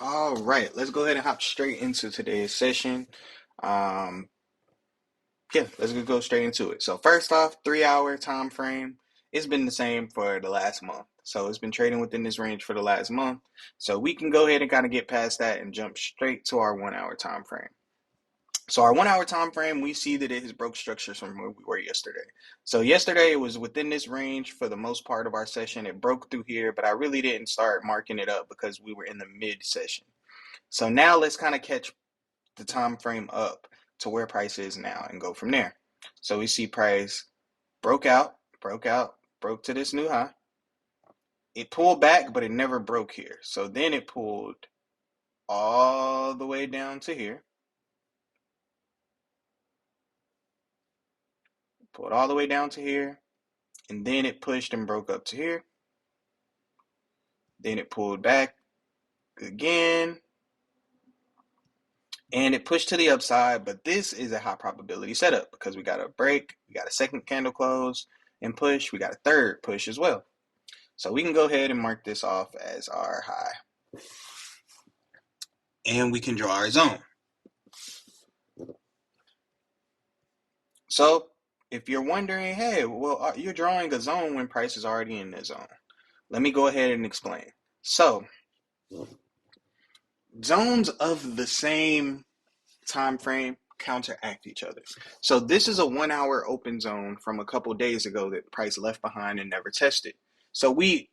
All right, let's go ahead and hop straight into today's session. Um, yeah, let's go straight into it. So first off, 3 hour time frame. It's been the same for the last month. So it's been trading within this range for the last month. So we can go ahead and kind of get past that and jump straight to our 1 hour time frame. So our 1 hour time frame, we see that it has broke structures from where we were yesterday. So yesterday it was within this range for the most part of our session. It broke through here, but I really didn't start marking it up because we were in the mid session. So now let's kind of catch the time frame up to where price is now and go from there. So we see price broke to this new high. It pulled back, but it never broke here. So then it pulled all the way down to here. Pulled all the way down to here. And then it pushed and broke up to here. Then it pulled back again. And it pushed to the upside, but this is a high probability setup because we got a break, we got a second candle close and push, we got a third push as well. So we can go ahead and mark this off as our high. And we can draw our zone. So if you're wondering, hey, well, you're drawing a zone when price is already in the zone. Let me go ahead and explain. So zones of the same time frame counteract each other. So this is a 1 hour open zone from a couple days ago that price left behind and never tested. So we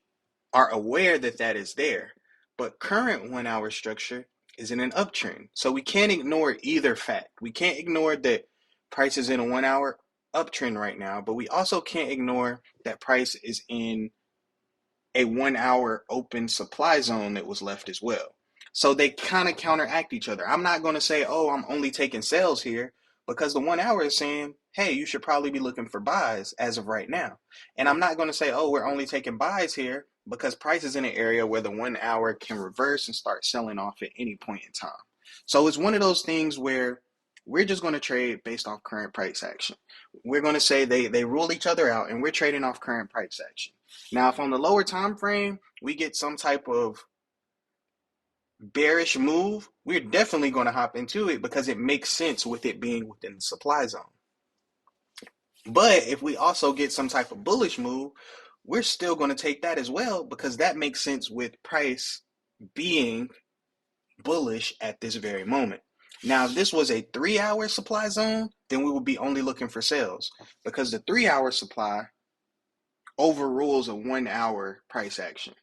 are aware that that is there, but current 1 hour structure is in an uptrend. So we can't ignore either fact. We can't ignore that price is in a 1 hour uptrend right now, but we also can't ignore that price is in a 1 hour open supply zone that was left as well. So they kind of counteract each other. I'm not going to say, oh, I'm only taking sales here because the 1 hour is saying, hey, you should probably be looking for buys as of right now. And I'm not going to say, oh, we're only taking buys here because price is in an area where the 1 hour can reverse and start selling off at any point in time. So it's one of those things where we're just going to trade based off current price action. We're going to say they rule each other out and we're trading off current price action. Now, if on the lower time frame we get some type of bearish move, we're definitely going to hop into it because it makes sense with it being within the supply zone. But if we also get some type of bullish move, we're still going to take that as well because that makes sense with price being bullish at this very moment. Now, if this was a 3 hour supply zone, then we would be only looking for sales because the 3 hour supply overrules a 1 hour price action.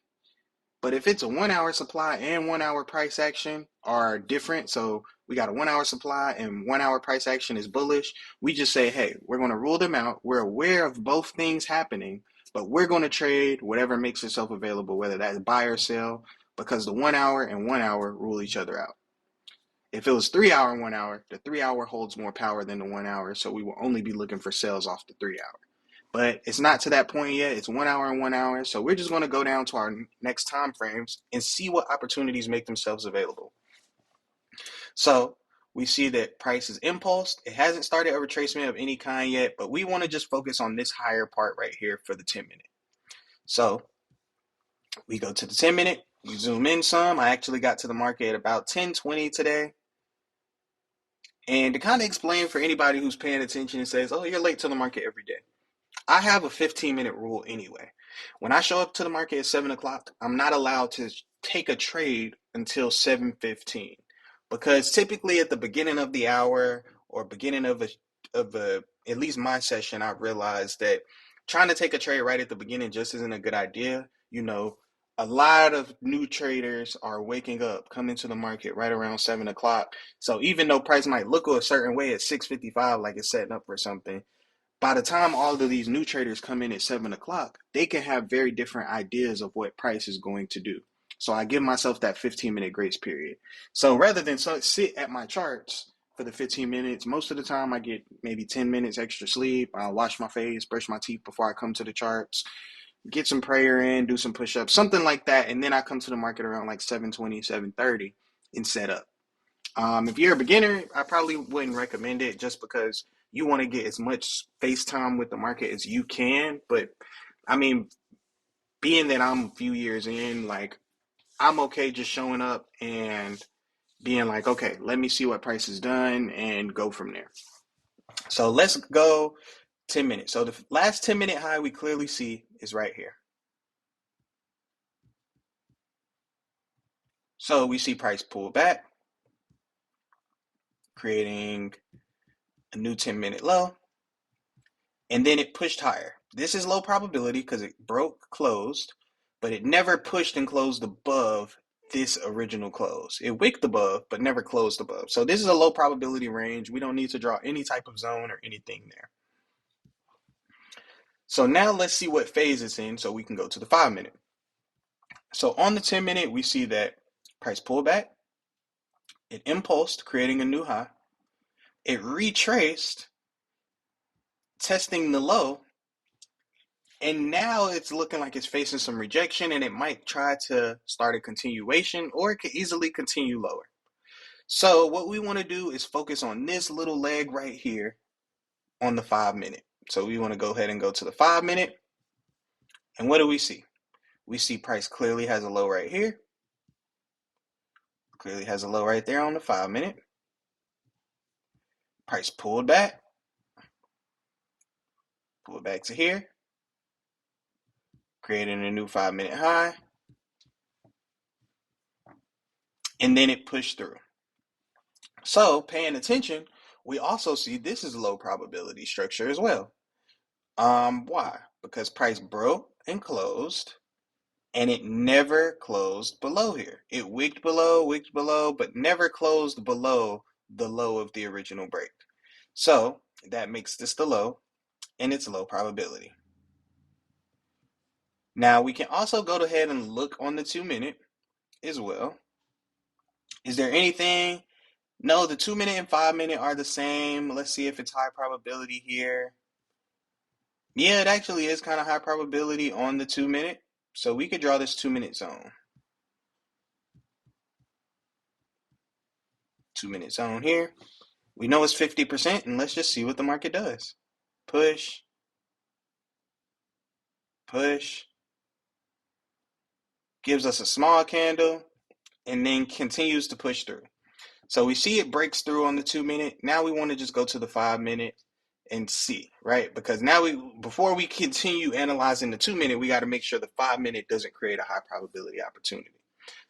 But if it's a 1 hour supply and 1 hour price action are different, so we got a 1 hour supply and 1 hour price action is bullish, we just say, hey, we're going to rule them out. We're aware of both things happening, but we're going to trade whatever makes itself available, whether that's buy or sell, because the 1 hour and 1 hour rule each other out. If it was 3 hour and 1 hour, the 3 hour holds more power than the 1 hour, so we will only be looking for sales off the 3 hour. But it's not to that point yet. It's 1 hour and 1 hour. So we're just going to go down to our next time frames and see what opportunities make themselves available. So we see that price is impulsed. It hasn't started a retracement of any kind yet, but we want to just focus on this higher part right here for the 10 minute. So we go to the 10 minute. We zoom in some. I actually got to the market at about 10:20 today. And to kind of explain for anybody who's paying attention and says, oh, you're late to the market every day. I have a 15-minute rule anyway. When I show up to the market at 7 o'clock, I'm not allowed to take a trade until 7:15 because typically at the beginning of the hour or beginning of a at least my session, I realized that trying to take a trade right at the beginning just isn't a good idea. A lot of new traders are waking up, coming to the market right around 7 o'clock. So even though price might look a certain way at 6:55, like it's setting up for something, by the time all of these new traders come in at 7 o'clock, they can have very different ideas of what price is going to do. So I give myself that 15-minute grace period. So rather than sit at my charts for the 15 minutes, most of the time I get maybe 10 minutes extra sleep. I'll wash my face, brush my teeth before I come to the charts, get some prayer in, do some push-ups, something like that. And then I come to the market around like 7:20, 7:30 and set up. If you're a beginner, I probably wouldn't recommend it just because you want to get as much face time with the market as you can. But I mean, being that I'm a few years in, like I'm okay just showing up and being like, okay, let me see what price is done and go from there. So let's go 10 minutes. So the last 10-minute high we clearly see is right here. So we see price pull back, creating a new 10-minute low, and then it pushed higher. This is low probability because it broke, closed, but it never pushed and closed above this original close. It wicked above, but never closed above. So this is a low probability range. We don't need to draw any type of zone or anything there. So now let's see what phase it's in so we can go to the 5-minute. So on the 10-minute, we see that price pullback, it impulsed, creating a new high. It retraced, testing the low, and now it's looking like it's facing some rejection and it might try to start a continuation or it could easily continue lower. So what we want to do is focus on this little leg right here on the 5-minute. So we want to go ahead and go to the 5-minute. And what do we see? We see price clearly has a low right here. Clearly has a low right there on the 5-minute. Price pulled back to here, creating a new 5-minute high, and then it pushed through. So paying attention, we also see this is a low probability structure as well. Why? Because price broke and closed, and it never closed below here. It wicked below, but never closed below the low of the original break. So that makes this the low, and it's low probability. Now we can also go ahead and look on the 2-minute as well. Is there anything? No, the 2-minute and 5-minute are the same. Let's see if it's high probability here. Yeah, it actually is kind of high probability on the 2-minute. So we could draw this 2-minute zone. 2-minute zone here. We know it's 50%, and let's just see what the market does. Push, push, gives us a small candle, and then continues to push through. So we see it breaks through on the 2-minute. Now we want to just go to the 5-minute and see, right? Because now before we continue analyzing the 2-minute, we got to make sure the 5-minute doesn't create a high probability opportunity.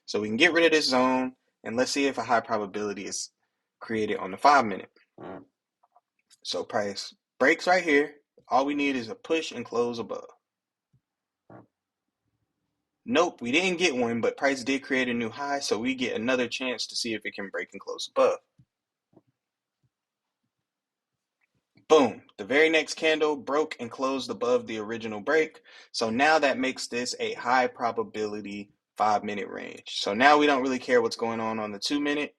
So we can get rid of this zone and let's see if a high probability is created on the 5-minute. So price breaks right here. All we need is a push and close above. Nope, we didn't get one, but price did create a new high, so we get another chance to see if it can break and close above. Boom, the very next candle broke and closed above the original break. So now that makes this a high probability 5-minute range. So now we don't really care what's going on the 2-minute.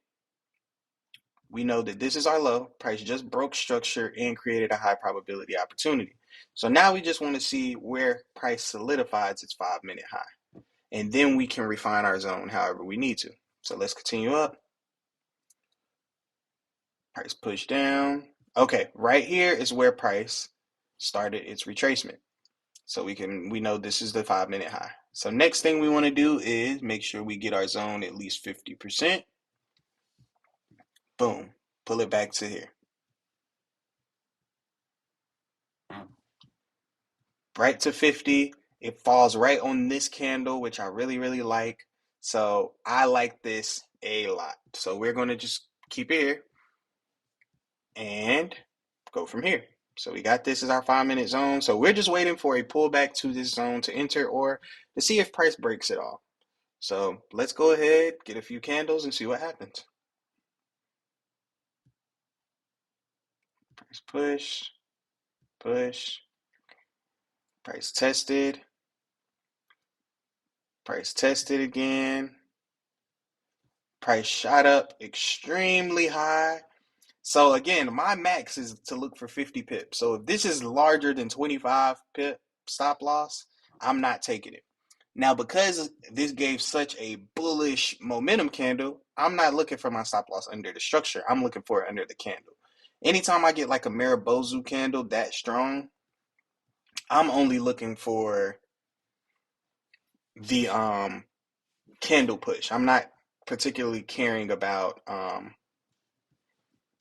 We know that this is our low. Price just broke structure and created a high probability opportunity. So now we just want to see where price solidifies its 5-minute high. And then we can refine our zone however we need to. So let's continue up. Price push down. Okay, right here is where price started its retracement. So we know this is the 5-minute high. So next thing we want to do is make sure we get our zone at least 50%. Boom, pull it back to here. Right to 50. It falls right on this candle, which I really, really like. So I like this a lot. So we're going to just keep it here and go from here. So we got this as our 5-minute zone. So we're just waiting for a pullback to this zone to enter or to see if price breaks it all. So let's go ahead, get a few candles and see what happens. Price push, push, price tested again. Price shot up extremely high. So again, my max is to look for 50 pips. So if this is larger than 25 pip stop loss, I'm not taking it. Now, because this gave such a bullish momentum candle, I'm not looking for my stop loss under the structure. I'm looking for it under the candle. Anytime I get like a Maribozu candle that strong, I'm only looking for the candle push. I'm not particularly caring about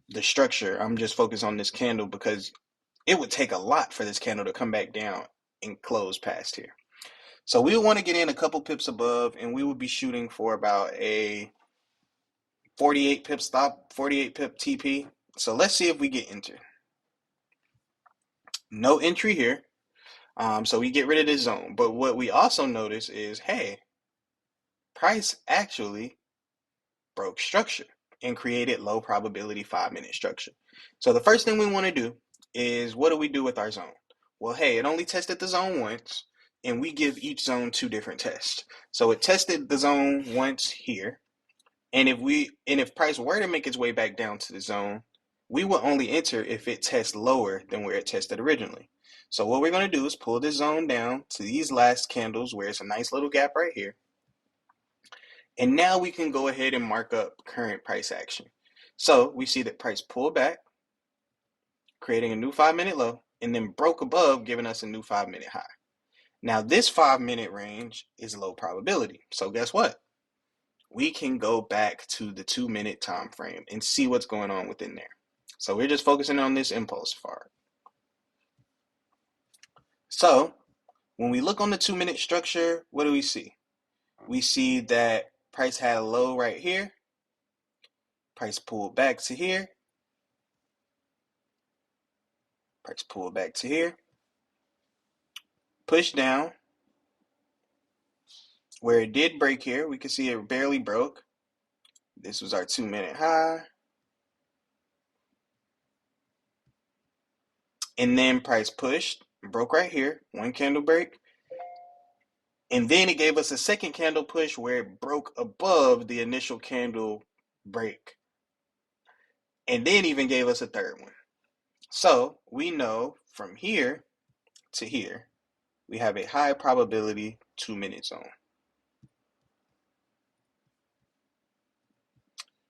the structure. I'm just focused on this candle because it would take a lot for this candle to come back down and close past here. So we would want to get in a couple pips above, and we would be shooting for about a 48 pip stop, 48 pip TP. So let's see if we get entered. No entry here. So we get rid of this zone. But what we also notice is, hey, price actually broke structure and created low probability 5-minute structure. So the first thing we want to do is, what do we do with our zone? Well, hey, it only tested the zone once, and we give each zone 2 different tests. So it tested the zone once here, and if price were to make its way back down to the zone, we will only enter if it tests lower than where it tested originally. So what we're going to do is pull this zone down to these last candles where it's a nice little gap right here. And now we can go ahead and mark up current price action. So we see that price pulled back, creating a new 5-minute low, and then broke above, giving us a new 5-minute high. Now this 5-minute range is low probability. So guess what? We can go back to the 2-minute time frame and see what's going on within there. So we're just focusing on this impulse part. So when we look on the 2-minute structure, what do we see? We see that price had a low right here. Price pulled back to here. Price pulled back to here. Push down. Where it did break here, we can see it barely broke. This was our 2-minute high. And then price pushed, broke right here, one candle break. And then it gave us a second candle push where it broke above the initial candle break. And then even gave us a third one. So we know from here to here, we have a high probability 2-minute zone.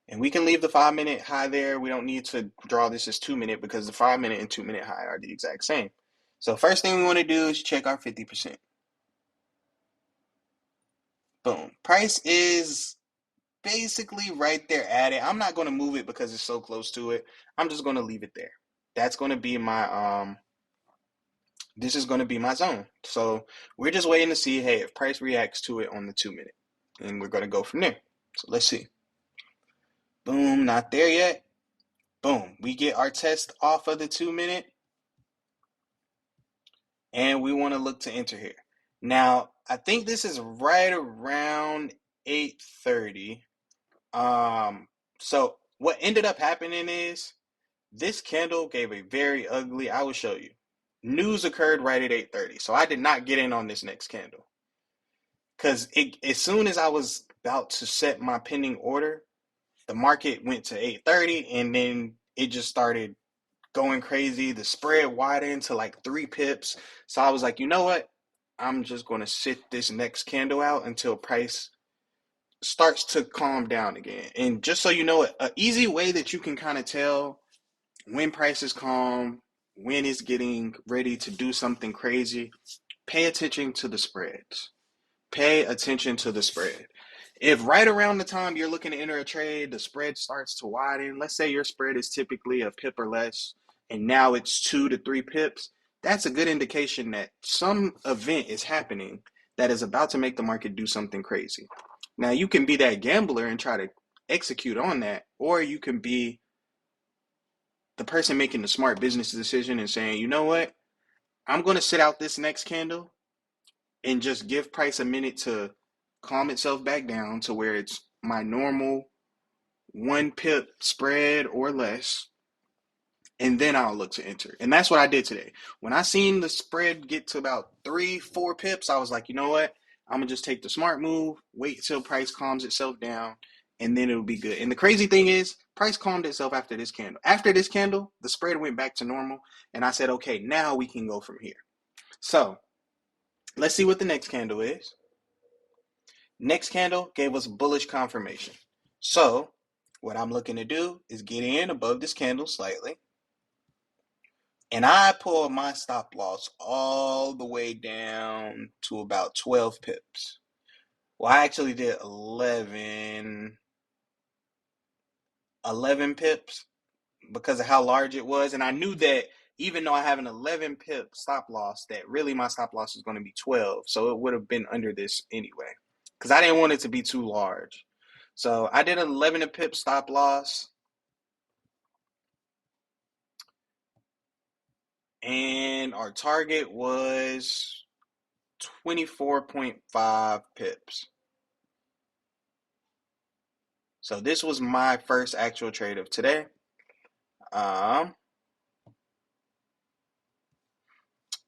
And we can leave the 5-minute high there. We don't need to draw this as 2-minute because the 5-minute and 2-minute high are the exact same. So first thing we want to do is check our 50%. Boom. Price is basically right there at it. I'm not going to move it because it's so close to it. I'm just going to leave it there. That's going to be my this is going to be my zone. So we're just waiting to see, hey, if price reacts to it on the 2-minute, and we're going to go from there. So let's see. Boom, not there yet. Boom, we get our test off of the 2-minute, and we want to look to enter here. Now, I think this is right around 8:30. So what ended up happening is this candle gave a very ugly, I will show you. News occurred right at 8:30. So I did not get in on this next candle. Because as soon as I was about to set my pending order, the market went to 8:30 and then it just started going crazy. The spread widened to like 3 pips. So I was like, you know what? I'm just going to sit this next candle out until price starts to calm down again. And just so you know, an easy way that you can kind of tell when price is calm, when it's getting ready to do something crazy, pay attention to the spreads. Pay attention to the spread. If right around the time you're looking to enter a trade, the spread starts to widen, let's say your spread is typically a pip or less, and now it's 2 to 3 pips, that's a good indication that some event is happening that is about to make the market do something crazy. Now, you can be that gambler and try to execute on that, or you can be the person making the smart business decision and saying, you know what, I'm going to sit out this next candle and just give price a minute to calm itself back down to where it's my normal 1 pip spread or less, and then I'll look to enter. And that's what I did today. When I seen the spread get to about 3-4 pips, I was like, you know what? I'm gonna just take the smart move, wait till price calms itself down, and then it'll be good. And the crazy thing is, price calmed itself after this candle. After this candle, the spread went back to normal, and I said, okay, now we can go from here. So let's see what the next candle is. Next candle gave us bullish confirmation. So what I'm looking to do is get in above this candle slightly. And I pull my stop loss all the way down to about 12 pips. Well, I actually did 11 pips because of how large it was. And I knew that even though I have an 11 pip stop loss, that really my stop loss is going to be 12. So it would have been under this anyway because I didn't want it to be too large. So I did an 11 pip stop loss. And our target was 24.5 pips. So this was my first actual trade of today. Um,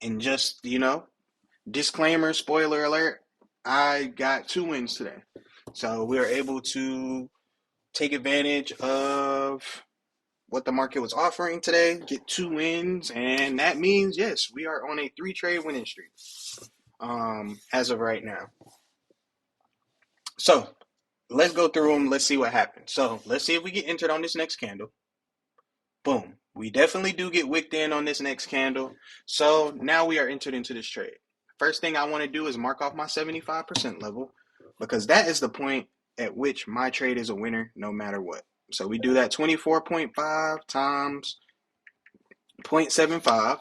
and just, disclaimer, spoiler alert, I got 2 wins today. So we were able to take advantage of what the market was offering today, get 2 wins, and that means, yes, we are on a 3 trade winning streak as of right now. So let's go through them. Let's see what happens. So let's see if we get entered on this next candle. Boom. We definitely do get wicked in on this next candle. So now we are entered into this trade. First thing I want to do is mark off my 75% level because that is the point at which my trade is a winner no matter what. So we do that 24.5 times 0.75,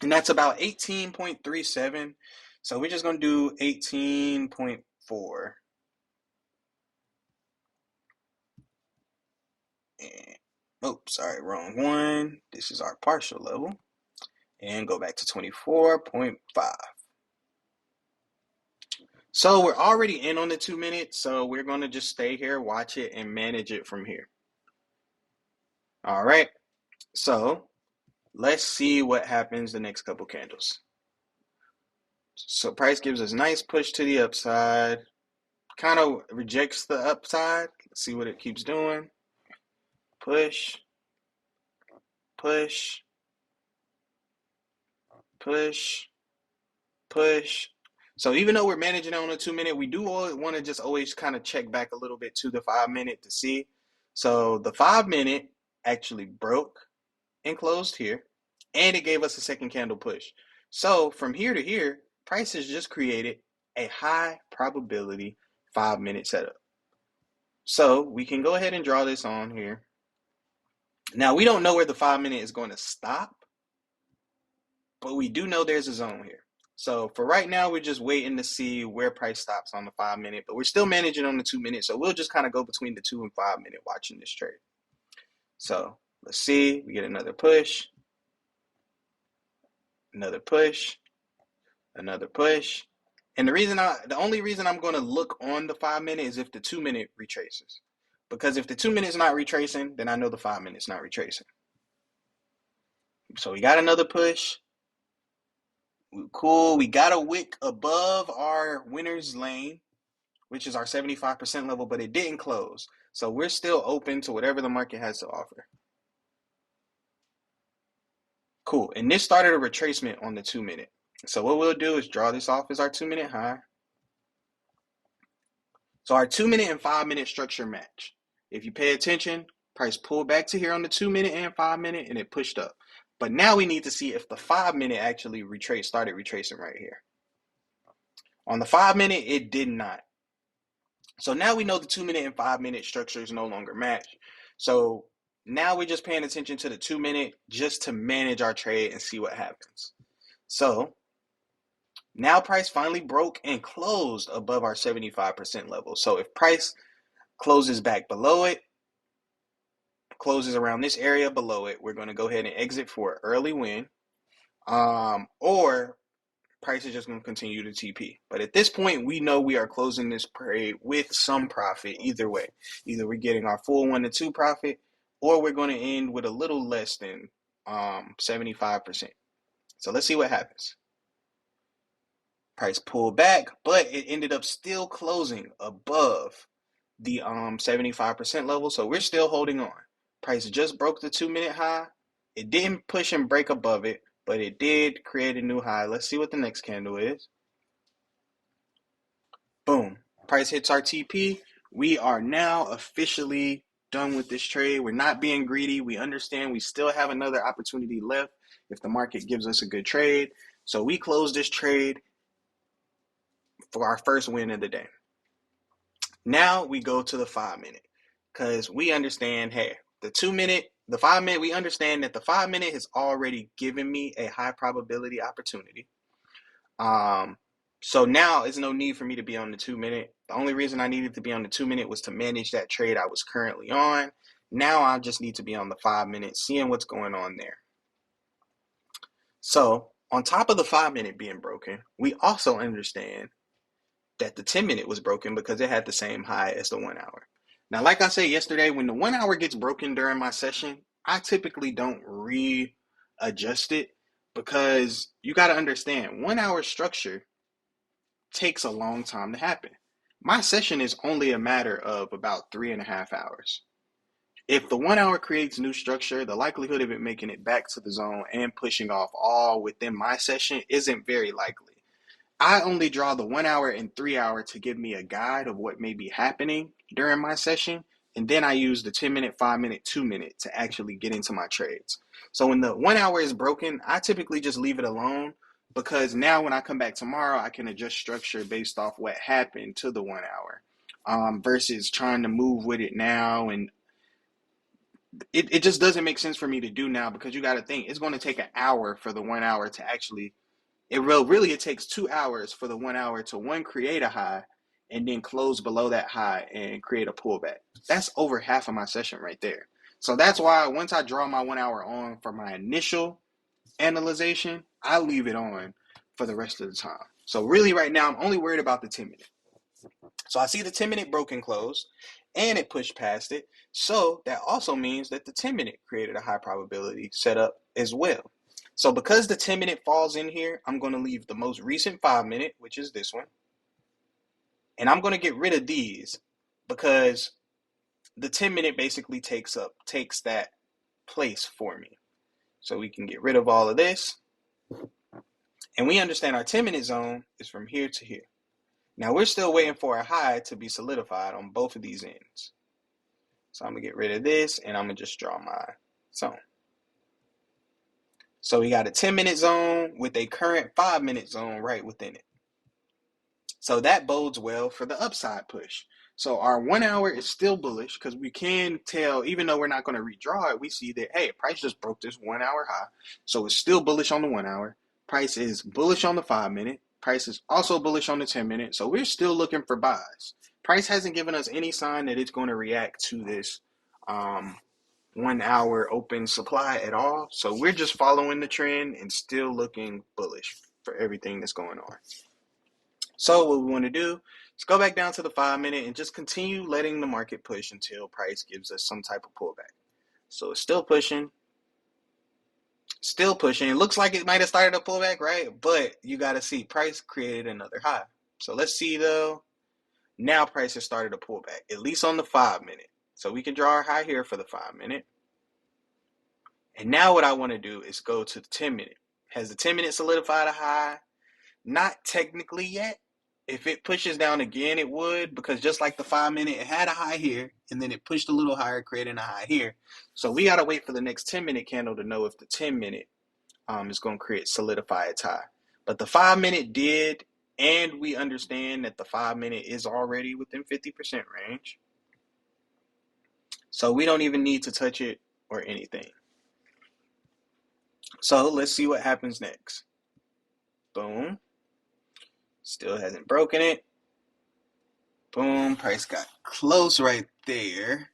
and that's about 18.37. So we're just going to do 18.4. And, sorry, wrong one. This is our partial level. And go back to 24.5. So we're already in on the 2 minutes, so we're going to just stay here, watch it, and manage it from here. All right, so let's see what happens the next couple candles. So price gives us a nice push to the upside, kind of rejects the upside. Let's see what it keeps doing. Push, push, push, push. So even though we're managing on a 2 minute, we do want to just always kind of check back a little bit to the 5 minute to see. So the 5 minute actually broke and closed here, and it gave us a second candle push. So from here to here, price has just created a high probability 5 minute setup. So we can go ahead and draw this on here. Now we don't know where the 5 minute is going to stop, but we do know there's a zone here. So for right now, we're just waiting to see where price stops on the 5 minute, but we're still managing on the 2 minute. So we'll just kind of go between the 2 and 5 minute watching this trade. So let's see, we get another push, another push, another push. And the only reason I'm going to look on the 5 minute is if the 2 minute retraces. Because if the 2 minute is not retracing, then I know the 5 minute is not retracing. So we got another push. Cool. We got a wick above our winner's lane, which is our 75% level, but it didn't close. So we're still open to whatever the market has to offer. Cool. And this started a retracement on the 2 minute. So what we'll do is draw this off as our 2 minute high. So our 2 minute and 5 minute structure match. If you pay attention, price pulled back to here on the 2 minute and 5 minute, and it pushed up. But now we need to see if the 5 minute actually started retracing right here. On the 5 minute, it did not. So now we know the 2 minute and 5 minute structures no longer match. So now we're just paying attention to the 2 minute just to manage our trade and see what happens. So now price finally broke and closed above our 75% level. So if price closes back below it, closes around this area below it, we're going to go ahead and exit for an early win. Or price is just going to continue to TP. But at this point, we know we are closing this trade with some profit either way. Either we're getting our full 1 to 2 profit, or we're going to end with a little less than 75%. So let's see what happens. Price pulled back, but it ended up still closing above the 75% level. So we're still holding on. Price just broke the 2 minute high. It didn't push and break above it, but it did create a new high. Let's see what the next candle is. Boom. Price hits our TP. We are now officially done with this trade. We're not being greedy. We understand we still have another opportunity left if the market gives us a good trade. So we close this trade for our first win of the day. Now we go to the 5 minute because we understand, hey, the 5 minute, we understand that the 5 minute has already given me a high probability opportunity. Um, so now there's no need for me to be on the 2 minute. The only reason I needed to be on the 2 minute was to manage that trade I was currently on. Now I just need to be on the 5 minute, seeing what's going on there. So on top of the 5 minute being broken, we also understand that the 10 minute was broken because it had the same high as the 1 hour. Now, like I said yesterday, when the 1 hour gets broken during my session, I typically don't readjust it because you got to understand 1 hour structure takes a long time to happen. My session is only a matter of about 3.5 hours. If the 1 hour creates new structure, the likelihood of it making it back to the zone and pushing off all within my session isn't very likely. I only draw the 1 hour and 3 hour to give me a guide of what may be happening during my session. And then I use the 10 minute, 5 minute, 2 minute to actually get into my trades. So when the 1 hour is broken, I typically just leave it alone because now when I come back tomorrow, I can adjust structure based off what happened to the 1 hour versus trying to move with it now. And it just doesn't make sense for me to do now because you got to think it's going to take an hour for the 1 hour to actually it takes 2 hours for the 1 hour to one create a high and then close below that high and create a pullback. That's over half of my session right there. So that's why once I draw my 1 hour on for my initial analyzation, I leave it on for the rest of the time. So really right now I'm only worried about the 10 minute. So I see the 10 minute broken close and it pushed past it. So that also means that the 10 minute created a high probability setup as well. So because the 10 minute falls in here, I'm going to leave the most recent 5 minute, which is this one. And I'm going to get rid of these because the 10 minute basically takes that place for me. So we can get rid of all of this. And we understand our 10 minute zone is from here to here. Now we're still waiting for a high to be solidified on both of these ends. So I'm going to get rid of this and I'm going to just draw my zone. So we got a 10 minute zone with a current 5 minute zone right within it. So that bodes well for the upside push. So our 1 hour is still bullish because we can tell, even though we're not going to redraw it, we see that, hey, price just broke this 1 hour high. So it's still bullish on the 1 hour. Price is bullish on the 5 minute. Price is also bullish on the 10 minute. So we're still looking for buys. Price hasn't given us any sign that it's going to react to this 1 hour open supply at all. So we're just following the trend and still looking bullish for everything that's going on. So what we want to do is go back down to the 5 minute and just continue letting the market push until price gives us some type of pullback. So it's still pushing, still pushing. It looks like it might have started a pullback, right? But you got to see price created another high. So let's see though. Now price has started a pullback, at least on the 5 minute. So we can draw our high here for the 5 minute. And now what I want to do is go to the 10 minute. Has the 10 minute solidified a high? Not technically yet. If it pushes down again, it would, because just like the 5 minute, it had a high here, and then it pushed a little higher, creating a high here. So we got to wait for the next 10 minute candle to know if the 10 minute is going to solidify its high. But the 5 minute did, and we understand that the 5 minute is already within 50% range. So we don't even need to touch it or anything. So let's see what happens next. Boom. Still hasn't broken it. Boom. Price got close right there.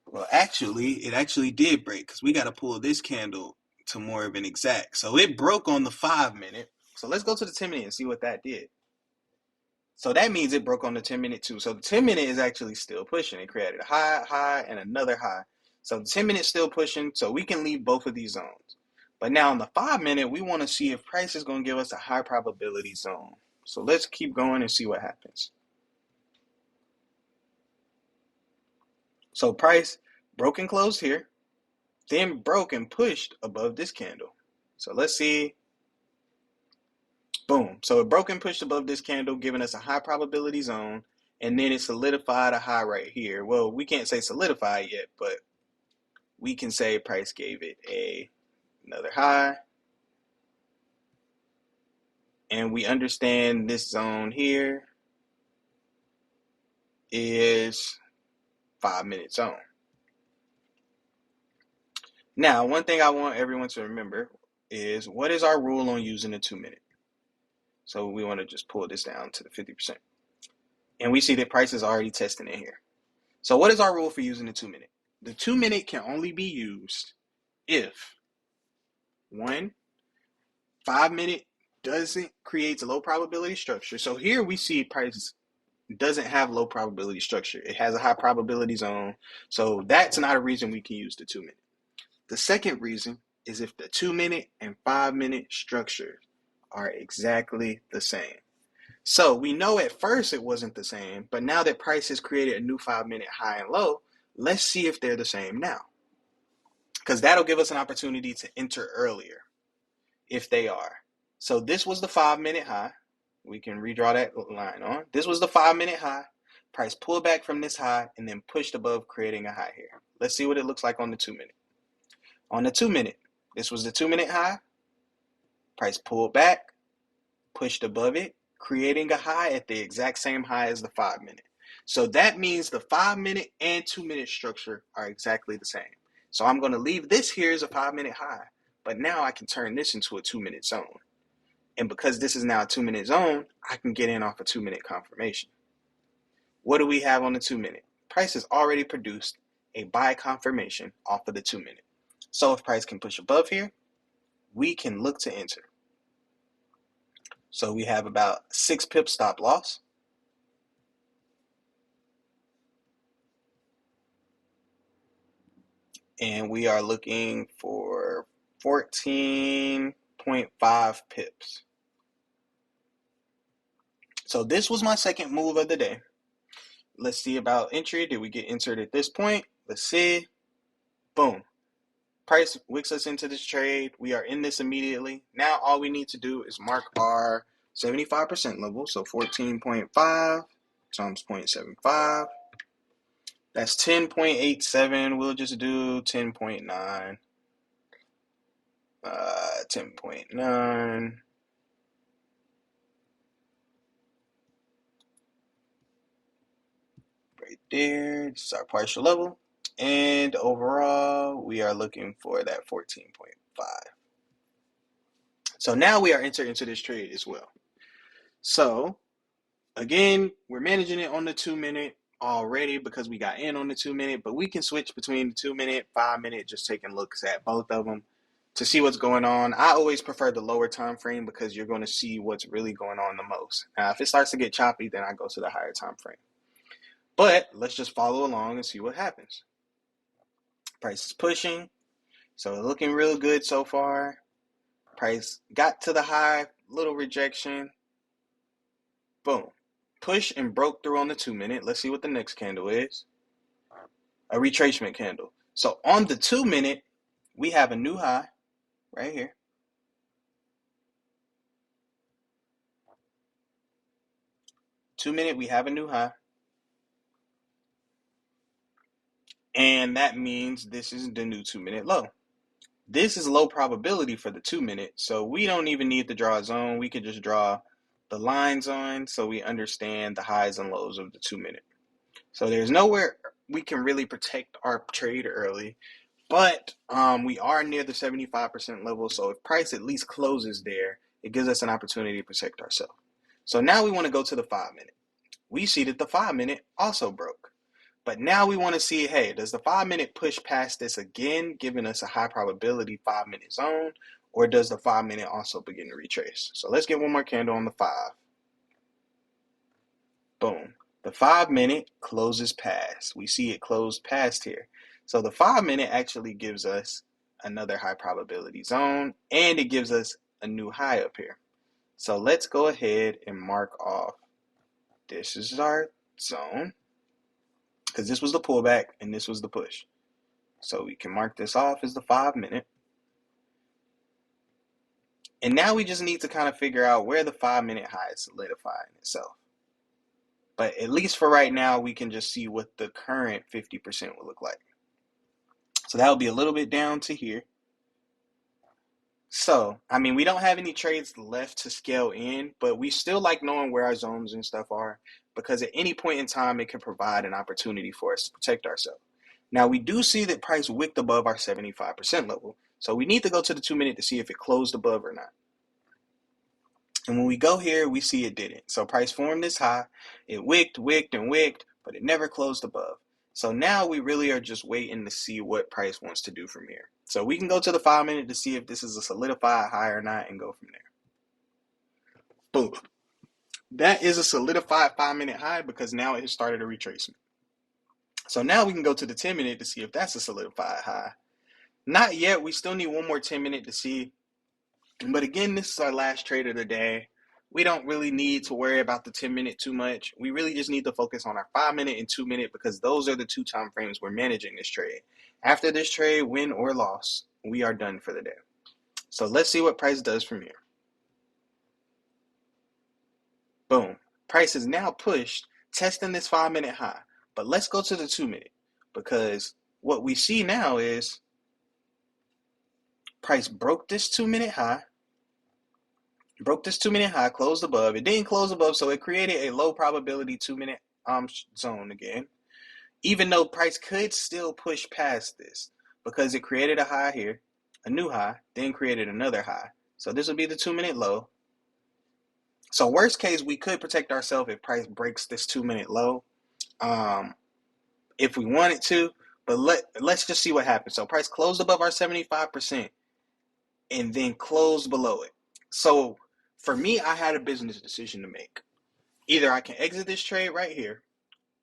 Well, actually, it actually did break because we got to pull this candle to more of an exact. So it broke on the 5 minute. So let's go to the 10 minute and see what that did. So that means it broke on the 10 minute too. So the 10 minute is actually still pushing. It created a high, and another high. So the 10 minute still pushing. So we can leave both of these zones. But now on the 5 minute, we want to see if price is going to give us a high probability zone. So let's keep going and see what happens. So price broke and closed here, then broke and pushed above this candle. So let's see. Boom. So it broke and pushed above this candle, giving us a high probability zone. And then it solidified a high right here. Well, we can't say solidified yet, but we can say price gave it another high. And we understand this zone here is 5-minute zone. Now, one thing I want everyone to remember is, what is our rule on using the 2-minute? So we want to just pull this down to the 50%. And we see that price is already testing in here. So what is our rule for using the 2-minute? The 2-minute can only be used if, one, 5-minute doesn't create a low probability structure. So here we see price doesn't have low probability structure. It has a high probability zone. So that's not a reason we can use the 2-minute. The second reason is if the 2-minute and 5-minute structures are exactly the same. So we know at first it wasn't the same, but now that price has created a new 5-minute high and low, let's see if they're the same now. Because that'll give us an opportunity to enter earlier if they are. So this was the 5-minute high. We can redraw that line on. This was the 5-minute high. Price pulled back from this high and then pushed above, creating a high here. Let's see what it looks like on the 2-minute. On the 2-minute, this was the 2-minute high. Price pulled back, pushed above it, creating a high at the exact same high as the 5-minute. So that means the 5-minute and 2-minute structure are exactly the same. So I'm going to leave this here as a 5-minute high, but now I can turn this into a 2-minute zone. And because this is now a 2-minute zone, I can get in off a 2-minute confirmation. What do we have on the 2-minute? Price has already produced a buy confirmation off of the 2-minute. So if price can push above here, we can look to enter. So we have about 6 pip stop loss. And we are looking for 14.5 pips. So this was my second move of the day. Let's see about entry. Did we get entered at this point? Let's see. Boom. Price wicks us into this trade. We are in this immediately. Now all we need to do is mark our 75% level. So 14.5 times 0.75. That's 10.87. We'll just do 10.9. 10.9. Right there. This is our partial level. And overall, we are looking for that 14.5. So now we are entering into this trade as well. So again, we're managing it on the 2-minute already because we got in on the 2-minute, but we can switch between the 2-minute, 5-minute, just taking looks at both of them to see what's going on. I always prefer the lower time frame because you're going to see what's really going on the most. Now, if it starts to get choppy, then I go to the higher time frame. But let's just follow along and see what happens. Price is pushing, so looking real good so far. Price got to the high, little rejection. Boom. Push and broke through on the 2-minute. Let's see what the next candle is. A retracement candle. So on the 2-minute, we have a new high right here. Two-minute, we have a new high. And that means this is the new 2-minute low. This is low probability for the 2-minute, so we don't even need to draw a zone. We could just draw the lines on so we understand the highs and lows of the 2-minute. So there's nowhere we can really protect our trade early, but we are near the 75% level, so if price at least closes there, it gives us an opportunity to protect ourselves. So now we want to go to the 5-minute. We see that the 5-minute also broke. But now we want to see, hey, does the 5-minute push past this again, giving us a high probability 5-minute zone, or does the 5-minute also begin to retrace? So let's get one more candle on the 5. Boom. The 5-minute closes past. We see it close past here. So the 5-minute actually gives us another high probability zone, and it gives us a new high up here. So let's go ahead and mark off. This is our zone, because this was the pullback and this was the push. So we can mark this off as the 5-minute. And now we just need to kind of figure out where the 5-minute high is solidifying itself. But at least for right now, we can just see what the current 50% will look like. So that will be a little bit down to here. So, I mean, we don't have any trades left to scale in, but we still like knowing where our zones and stuff are because at any point in time, it can provide an opportunity for us to protect ourselves. Now, we do see that price wicked above our 75% level. So we need to go to the 2 minute to see if it closed above or not. And when we go here, we see it didn't. So price formed this high, it wicked, and wicked, but it never closed above. So now we really are just waiting to see what price wants to do from here. So we can go to the 5 minute to see if this is a solidified high or not and go from there. Boom. That is a solidified 5 minute high because now it has started a retracement. So now we can go to the 10 minute to see if that's a solidified high. Not yet. We still need one more 10 minute to see. But again, this is our last trade of the day. We don't really need to worry about the 10 minute too much. We really just need to focus on our 5 minute and 2 minute because those are the two time frames we're managing this trade. After this trade, win or loss, we are done for the day. So let's see what price does from here. Boom. Price is now pushed, testing this 5 minute high. But let's go to the 2 minute because what we see now is price broke this 2 minute high. Closed above. It didn't close above, so it created a low probability 2 minute zone again. Even though price could still push past this because it created a high here, a new high, then created another high. So this would be the 2 minute low. So worst case, we could protect ourselves if price breaks this 2 minute low, if we wanted to. But let's just see what happens. So price closed above our 75% and then closed below it. So for me, I had a business decision to make. Either I can exit this trade right here,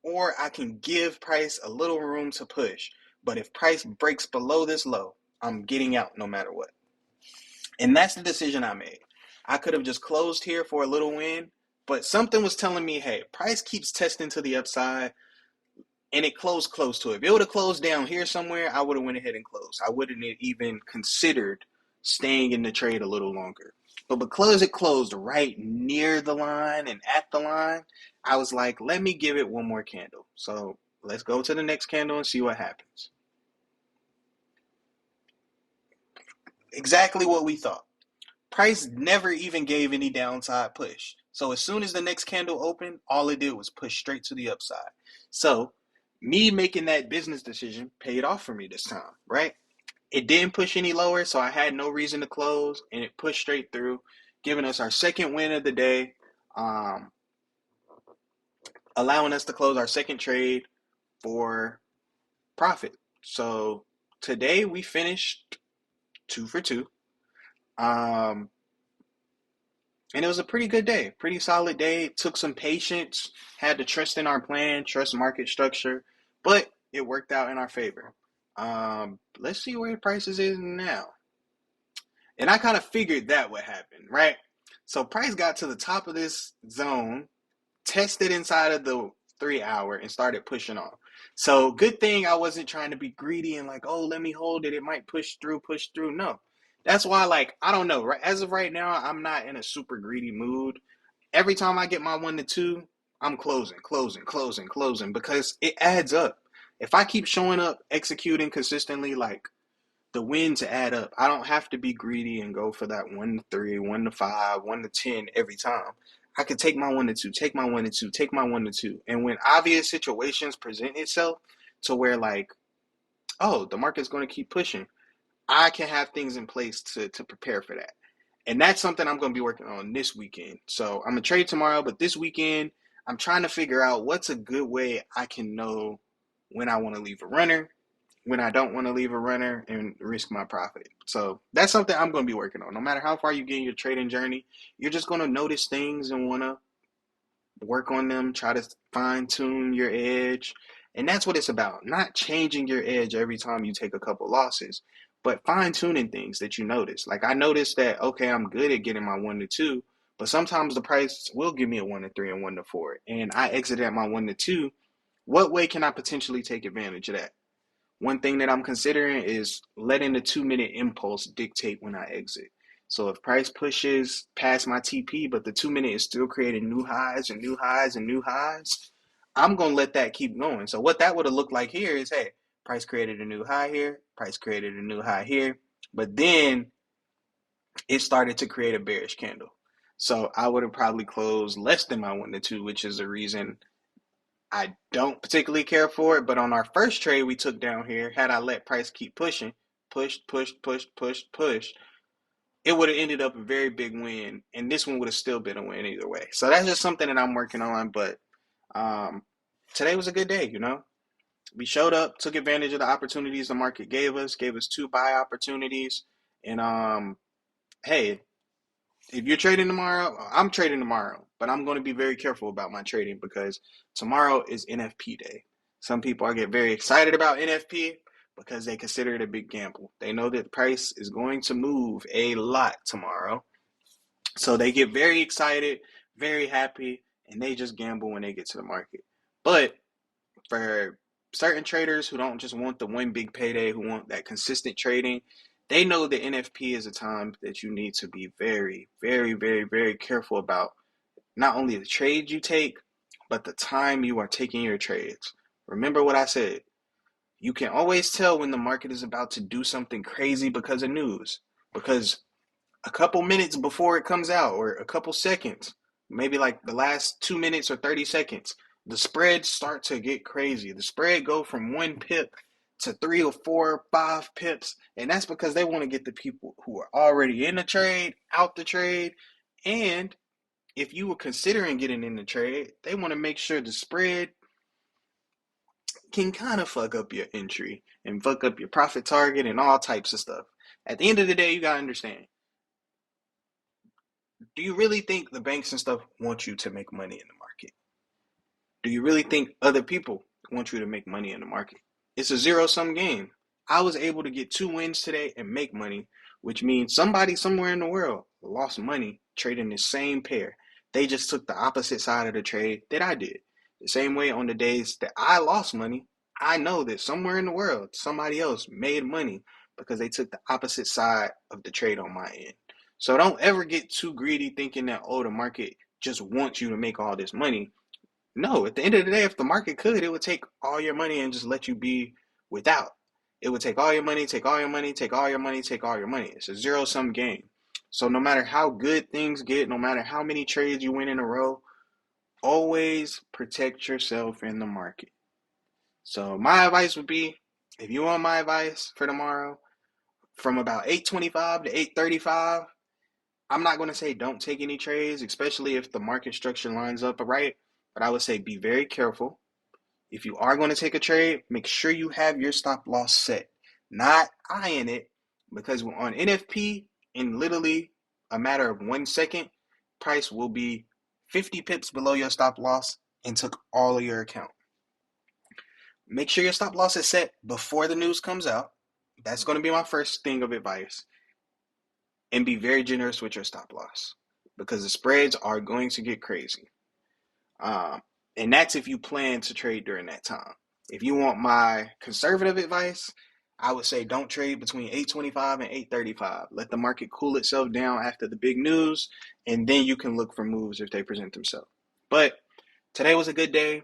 or I can give price a little room to push. But if price breaks below this low, I'm getting out no matter what. And that's the decision I made. I could have just closed here for a little win, but something was telling me, hey, price keeps testing to the upside, and it closed close to it. If it would have closed down here somewhere, I would have went ahead and closed. I wouldn't have even considered staying in the trade a little longer. But because it closed right near the line and at the line, I was like, let me give it one more candle. So let's go to the next candle and see what happens. Exactly what we thought. Price never even gave any downside push. So as soon as the next candle opened, all it did was push straight to the upside. So me making that business decision paid off for me this time, right? It didn't push any lower, so I had no reason to close, and it pushed straight through, giving us our second win of the day, allowing us to close our second trade for profit. So today we finished 2 for 2. And it was a pretty good day, pretty solid day. It took some patience, had to trust in our plan, trust market structure, but it worked out in our favor. Let's see where the prices is now. And I kind of figured that would happen, right? So price got to the top of this zone, tested inside of the 3 hour, and started pushing off. So good thing I wasn't trying to be greedy and like, oh, let me hold it. It might push through. No. That's why, like, I don't know. Right as of right now, I'm not in a super greedy mood. Every time I get my 1 to 2, I'm closing because it adds up. If I keep showing up, executing consistently, like the wins add up. I don't have to be greedy and go for that 1 to 3, 1 to 5, 1 to 10 every time. I could take my 1 to 2, take my 1 to 2, take my 1 to 2. And when obvious situations present itself to where like, oh, the market's going to keep pushing, I can have things in place to prepare for that. And that's something I'm going to be working on this weekend. So I'm going to trade tomorrow, but this weekend, I'm trying to figure out what's a good way I can know when I want to leave a runner, when I don't want to leave a runner and risk my profit. So that's something I'm going to be working on. No matter how far you get in your trading journey, you're just going to notice things and want to work on them, try to fine tune your edge. And that's what it's about. Not changing your edge every time you take a couple losses, but fine tuning things that you notice. Like I noticed that, okay, I'm good at getting my 1 to 2, but sometimes the price will give me a 1 to 3 and 1 to 4. And I exited at my 1 to 2. What way can I potentially take advantage of that? One thing that I'm considering is letting the 2 minute impulse dictate when I exit. So if price pushes past my TP, but the 2 minute is still creating new highs and new highs and new highs, I'm going to let that keep going. So what that would have looked like here is, hey, price created a new high here, price created a new high here, but then it started to create a bearish candle. So I would have probably closed less than my 1 to 2, which is the reason I don't particularly care for it. But on our first trade we took down here, had I let price keep pushing, pushed, it would have ended up a very big win, and this one would have still been a win either way. So that's just something that I'm working on. But um, today was a good day, you know. We showed up, took advantage of the opportunities the market gave us two buy opportunities, and hey, if you're trading tomorrow, I'm trading tomorrow, but I'm going to be very careful about my trading because tomorrow is NFP day. Some people get very excited about NFP because they consider it a big gamble. They know that the price is going to move a lot tomorrow. So they get very excited, very happy, and they just gamble when they get to the market. But for certain traders who don't just want the one big payday, who want that consistent trading, they know that NFP is a time that you need to be very, very, very, very careful about not only the trades you take, but the time you are taking your trades. Remember what I said. You can always tell when the market is about to do something crazy because of news. Because a couple minutes before it comes out, or a couple seconds, maybe like the last 2 minutes or 30 seconds, the spreads start to get crazy. The spread go from 1 pip to 3 or 4 or 5 pips, and that's because they want to get the people who are already in the trade out the trade. And if you were considering getting in the trade, they want to make sure the spread can kind of fuck up your entry and fuck up your profit target and all types of stuff. At the end of the day, you gotta understand, do you really think the banks and stuff want you to make money in the market? Do you really think other people want you to make money in the market? It's a zero sum game. I was able to get 2 wins today and make money, which means somebody somewhere in the world lost money trading the same pair. They just took the opposite side of the trade that I did. The same way on the days that I lost money, I know that somewhere in the world somebody else made money because they took the opposite side of the trade on my end. So don't ever get too greedy thinking that, oh, the market just wants you to make all this money. No, at the end of the day, if the market could, it would take all your money and just let you be without. It would take all your money, take all your money, take all your money, take all your money. It's a zero sum game. So no matter how good things get, no matter how many trades you win in a row, always protect yourself in the market. So my advice would be, if you want my advice for tomorrow, from about 8:25 to 8:35, I'm not going to say don't take any trades, especially if the market structure lines up right. But I would say be very careful. If you are going to take a trade, make sure you have your stop loss set, not eyeing it, because on NFP, in literally a matter of 1 second, price will be 50 pips below your stop loss and took all of your account. Make sure your stop loss is set before the news comes out. That's going to be my first thing of advice. And be very generous with your stop loss because the spreads are going to get crazy. Um, and that's if you plan to trade during that time. If you want my conservative advice, I would say don't trade between 8:25 and 8:35. Let the market cool itself down after the big news, and then you can look for moves if they present themselves. But today was a good day.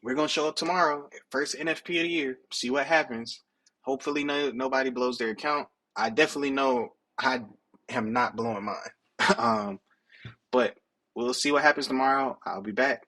We're going to show up tomorrow, first NFP of the year, see what happens. Hopefully nobody blows their account. I definitely know I am not blowing mine. But we'll see what happens tomorrow. I'll be back.